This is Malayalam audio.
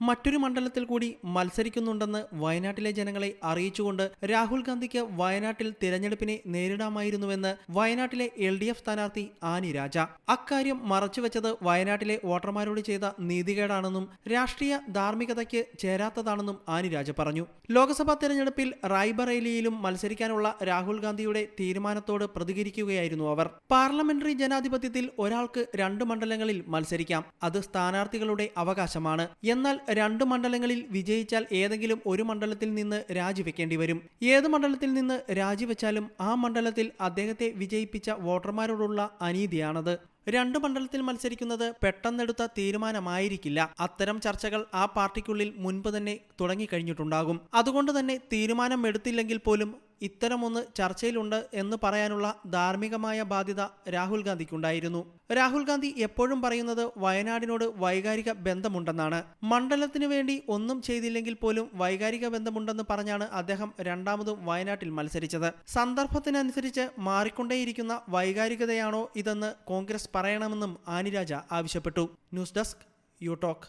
മറ്റൊരു മണ്ഡലത്തിൽ കൂടി മത്സരിക്കുന്നുണ്ടെന്ന് വയനാട്ടിലെ ജനങ്ങളെ അറിയിച്ചുകൊണ്ട് രാഹുൽ ഗാന്ധിക്ക് വയനാട്ടിൽ തിരഞ്ഞെടുപ്പിനെ നേരിടാമായിരുന്നുവെന്ന് വയനാട്ടിലെ LDF സ്ഥാനാർത്ഥി ആനി രാജ. അക്കാര്യം മറച്ചുവെച്ചത് വയനാട്ടിലെ വോട്ടർമാരോട് ചെയ്ത നീതികേടാണെന്നും രാഷ്ട്രീയ ധാർമ്മികതയ്ക്ക് ചേരാത്തതാണെന്നും ആനി രാജ പറഞ്ഞു. ലോക്സഭാ തെരഞ്ഞെടുപ്പിൽ റായ്ബറേലിയിലും മത്സരിക്കാനുള്ള രാഹുൽ ഗാന്ധിയുടെ തീരുമാനത്തോട് പ്രതികരിക്കുകയായിരുന്നു അവർ. പാർലമെന്ററി ജനാധിപത്യത്തിൽ ഒരാൾക്ക് 2 മണ്ഡലങ്ങളിൽ മത്സരിക്കാം. അത് സ്ഥാനാർത്ഥികളുടെ അവകാശമാണ്. എന്നാൽ 2 മണ്ഡലങ്ങളിൽ വിജയിച്ചാൽ ഏതെങ്കിലും ഒരു മണ്ഡലത്തിൽ നിന്ന് രാജിവെക്കേണ്ടി വരും. ഏത് മണ്ഡലത്തിൽ നിന്ന് രാജിവെച്ചാലും ആ മണ്ഡലത്തിൽ അദ്ദേഹത്തെ വിജയിപ്പിച്ച വോട്ടർമാരോടുള്ള അനീതിയാണത്. 2 മണ്ഡലത്തിൽ മത്സരിക്കുന്നത് പെട്ടെന്നെടുത്ത തീരുമാനമായിരിക്കില്ല. അത്തരം ചർച്ചകൾ ആ പാർട്ടിക്കുള്ളിൽ മുൻപ് തന്നെ തുടങ്ങിക്കഴിഞ്ഞിട്ടുണ്ടാകും. അതുകൊണ്ട് തന്നെ തീരുമാനം എടുത്തില്ലെങ്കിൽ പോലും ഇത്തരമൊന്ന് ചർച്ചയിലുണ്ട് എന്ന് പറയാനുള്ള ധാർമ്മികമായ ബാധ്യത രാഹുൽ ഗാന്ധിക്കുണ്ടായിരുന്നു. രാഹുൽ ഗാന്ധി എപ്പോഴും പറയുന്നത് വയനാടിനോട് വൈകാരിക ബന്ധമുണ്ടെന്നാണ്. മണ്ഡലത്തിനു വേണ്ടി ഒന്നും ചെയ്തില്ലെങ്കിൽ പോലും വൈകാരിക ബന്ധമുണ്ടെന്ന് പറഞ്ഞാണ് അദ്ദേഹം രണ്ടാമതും വയനാട്ടിൽ മത്സരിച്ചത്. സന്ദർഭത്തിനനുസരിച്ച് മാറിക്കൊണ്ടേയിരിക്കുന്ന വൈകാരികതയാണോ ഇതെന്ന് കോൺഗ്രസ് പറയണമെന്നും ആനി രാജ ആവശ്യപ്പെട്ടു. News desk you talk.